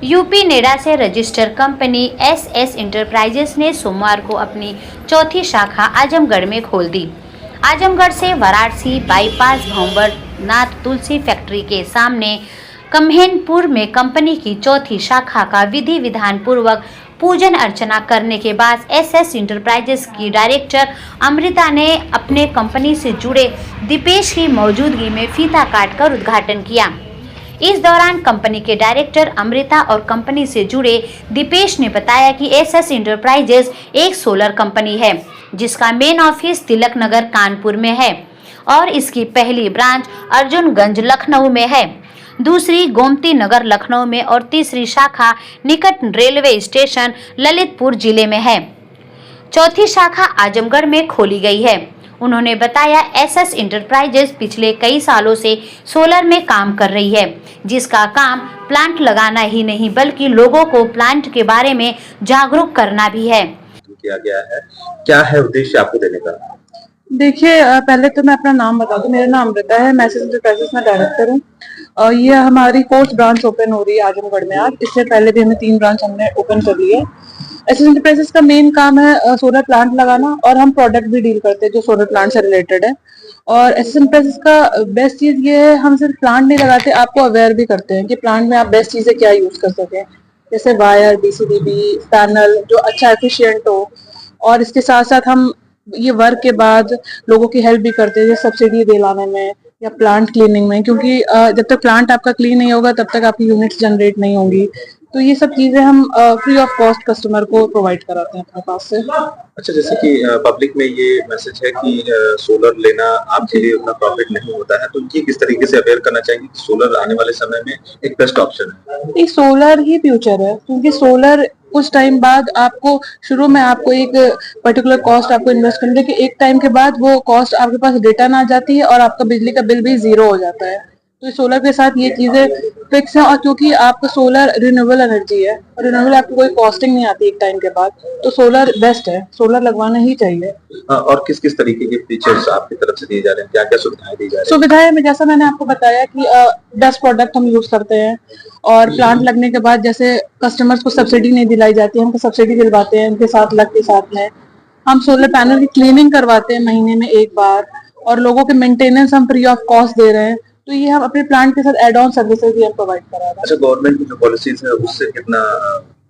UP NEDA से registered company SS enterprises ने सोमवार को अपनी चौथी शाखा आजमगढ़ में खोल दी। आजमगढ़ से वाराणसी बाईपास भंवरनाथ तुलसी फैक्ट्री के सामने कम्हेनपुर में कंपनी की चौथी शाखा का विधि विधान पूर्वक पूजन अर्चना करने के बाद एसएस इंटरप्राइजेस की डायरेक्टर अमृता ने अपने कंपनी से जुड़े दीपेश की मौजूदगी में फीता काटकर उद्घाटन किया। इस दौरान कंपनी के डायरेक्टर अमृता और कंपनी से जुड़े दीपेश ने बताया कि एसएस इंटरप्राइजेस एक सोलर कंपनी है जिसका मेन ऑफिस तिलक नगर कानपुर में है और इसकी पहली ब्रांच अर्जुनगंज लखनऊ में है, दूसरी गोमती नगर लखनऊ में और तीसरी शाखा निकट रेलवे स्टेशन ललितपुर जिले में है। चौथी शाखा आजमगढ़ में खोली गई है। उन्होंने बताया एसएस इंटरप्राइजेस पिछले कई सालों से सोलर में काम कर रही है, जिसका काम प्लांट लगाना ही नहीं बल्कि लोगों को प्लांट के बारे में जागरूक करना भी है। किया गया है, क्या है उद्देश्य आपको देने का? देखिए, पहले तो मैं अपना नाम बता दूं। मेरा नाम अमृता है, मैं एसएस इंटरप्राइजेस में डायरेक्टर हूँ। ये हमारी 4th ब्रांच ओपन हो रही है आजमगढ़ में। आज इससे पहले भी हमें 3 ब्रांच हमने ओपन कर ली है। एसएस इंटरप्राइजेस का मेन काम है सोलर प्लांट लगाना और हम प्रोडक्ट भी डील करते हैं जो सोलर प्लांट से रिलेटेड है। और एसएस इंटरप्राइजेस का बेस्ट चीज ये है, हम सिर्फ प्लांट नहीं लगाते, आपको अवेयर भी करते हैं कि प्लांट में आप बेस्ट चीजें क्या यूज कर सकें, जैसे वायर, डीसीडीबी पैनल जो अच्छा एफिशिएंट हो। और इसके साथ साथ हम ये वर्क के बाद लोगों की हेल्प भी करते हैं सब्सिडी दिलाने में या प्लांट क्लीनिंग में, क्योंकि जब तक प्लांट आपका क्लीन नहीं होगा तब तक आपकी यूनिट्स जनरेट नहीं होंगी। तो ये सब चीजें हम फ्री ऑफ कॉस्ट कस्टमर को प्रोवाइड कराते हैं अपने पास से। अच्छा, जैसे कि पब्लिक में ये मैसेज है कि सोलर लेना आपके लिए उतना प्रॉफिट नहीं होता है, तो ये किस तरीके से अवेयर करना चाहिए कि सोलर आने वाले समय में एक बेस्ट ऑप्शन है? एक सोलर ही फ्यूचर है, क्योंकि सोलर कुछ टाइम बाद आपको शुरू में आपको एक पर्टिकुलर कॉस्ट आपको इन्वेस्ट करनी है कि एक टाइम के बाद वो कॉस्ट आपके पास रिटर्न आ जाती है और आपका बिजली का बिल भी 0 हो जाता है। तो सोलर के साथ ये चीजें फिक्स है। और क्योंकि आपका सोलर रिन्यूएबल एनर्जी है और रिन्यूएबल आपको कोई कॉस्टिंग नहीं आती एक टाइम के बाद, तो सोलर बेस्ट है, सोलर लगवाना ही चाहिए। और किस किस तरीके के फीचर्स आपकी तरफ से दिए जा रहे हैं, क्या क्या सुविधाएं दी जा रही हैं? सुविधाएं में जैसा मैंने आपको बताया कि 10 प्रोडक्ट हम यूज करते हैं और प्लांट लगने के बाद जैसे कस्टमर्स को सब्सिडी नहीं दिलाई जाती है, हमको सब्सिडी दिलवाते हैं उनके 7 लाख के साथ में। हम सोलर पैनल की क्लीनिंग करवाते हैं महीने में 1 बार और लोगों के मेंटेनेंस हम फ्री ऑफ कॉस्ट दे रहे हैं। तो ये हम अपने प्लांट के साथ एड ऑन सर्विसेज भी हम प्रोवाइड करा रहे हैं। अच्छा, गवर्नमेंट की जो पॉलिसीज है उससे कितना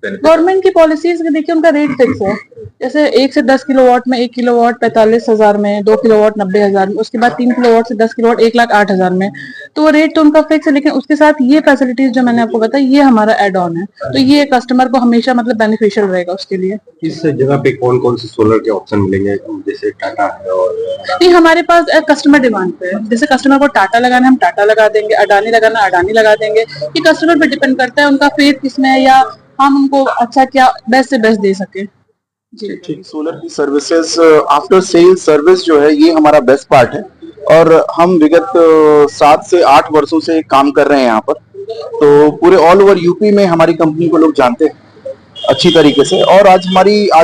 बेनिफिट? गवर्नमेंट की पॉलिसीज देखिए, उनका रेट फिक्स है। जैसे 1 से 10 किलोवाट में 1 किलोवाट 45,000 में, 2 किलोवाट 90,000 में, उसके बाद 3 किलोवाट से 10 किलोवाट 1,08,000 में। तो वो रेट तो उनका फिक्स है, लेकिन उसके साथ ये फैसिलिटीज जो मैंने आपको बताई ये हमारा एड ऑन है। तो ये कस्टमर को हमेशा मतलब बेनिफिशियल रहेगा उसके लिए। इस जगह पे कौन कौन से सोलर के ऑप्शन मिलेंगे, जैसे टाटा है और नहीं, हमारे पास कस्टमर डिमांड पे है। जैसे कस्टमर को टाटा लगाना है हम टाटा लगा देंगे, अडानी लगाना अडानी लगा देंगे। ये कस्टमर पे डिपेंड करता है उनका फेथ किसमें है या हम उनको अच्छा क्या बेस्ट से बेस्ट दे सके। जी, सोलर की सर्विसेज आफ्टर सेल सर्विस जो है ये हमारा बेस्ट पार्ट है और हम विगत 7 से 8 वर्षों से काम कर रहे हैं यहाँ पर। तो पूरे ऑल ओवर यूपी में हमारी कंपनी को लोग जानते हैं अच्छी तरीके से। और आज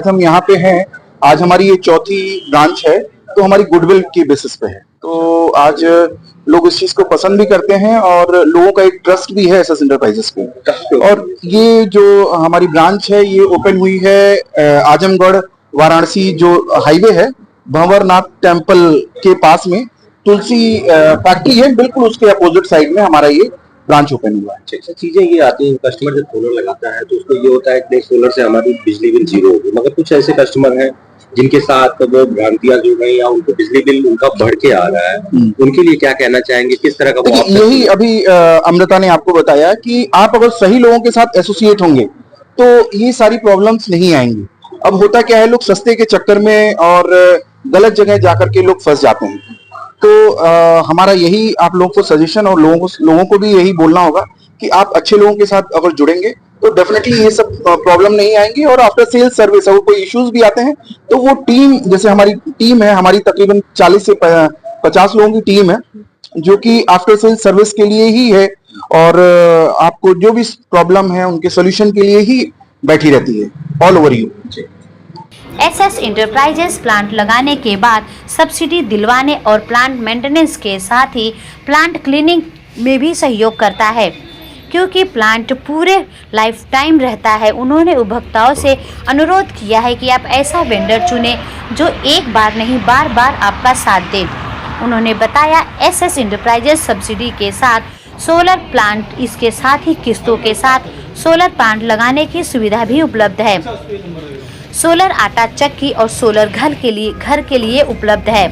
हम यहाँ पे हैं, आज हमारी ये चौथी ब्रांच है, तो हमारी गुडविल की बेसिस पे है। तो आज लोग इस चीज को पसंद भी करते हैं और लोगों का एक ट्रस्ट भी है एसएस इंटरप्राइजेस पे। और ये जो हमारी ब्रांच है ये ओपन हुई है आजमगढ़ वाराणसी जो हाईवे है, भंवरनाथ टेम्पल के पास में तुलसी फैक्ट्री है, बिल्कुल उसके अपोजिट साइड में हमारा ये ब्रांच ओपन हुआ है। चीजें ये आती है, कस्टमर जब सोलर लगाता है तो उसको ये होता है कि सोलर से हमारी बिजली बिल 0 होगी, मगर कुछ ऐसे कस्टमर हैं जिनके साथ वो भ्रांतियां जुड़ रही हैं, उनको बिजली बिल उनका बढ़ के आ रहा है, उनके लिए क्या कहना चाहेंगे, किस तरह का? यही अभी अमृता ने आपको बताया कि आप अगर सही लोगों के साथ एसोसिएट होंगे तो ये सारी प्रॉब्लम्स नहीं आएंगी। अब होता क्या है, लोग सस्ते के चक्कर में और गलत जगह जाकर के लोग फंस जाते हैं। तो हमारा यही आप लोगों को सजेशन और लोगों को भी यही बोलना होगा कि आप अच्छे लोगों के साथ अगर जुड़ेंगे तो डेफिनेटली ये सब प्रॉब्लम नहीं आएंगी। और आफ्टर सेल सर्विस अगर कोई इश्यूज भी आते हैं तो वो टीम, जैसे हमारी टीम है, हमारी तकरीबन 40 से 50 लोगों की टीम है जो कि आफ्टर सेल सर्विस के लिए ही है और आपको जो भी प्रॉब्लम है उनके सोल्यूशन के लिए ही बैठी रहती है all over you. SS enterprises plant लगाने के बाद सब्सिडी दिलवाने और प्लांट मेंटेनेंस के साथ ही प्लांट क्लीनिंग में भी सहयोग करता है। क्योंकि प्लांट पूरे लाइफ टाइम रहता है। उन्होंने उपभोक्ताओं से अनुरोध किया है कि आप ऐसा वेंडर चुनें जो एक बार नहीं बार बार आपका साथ दे। उन्होंने बताया एसएस इंटरप्राइजेस सब्सिडी के साथ सोलर प्लांट, इसके साथ ही किस्तों के साथ सोलर प्लांट लगाने की सुविधा भी उपलब्ध है। सोलर आटा चक्की और सोलर घर के लिए उपलब्ध है।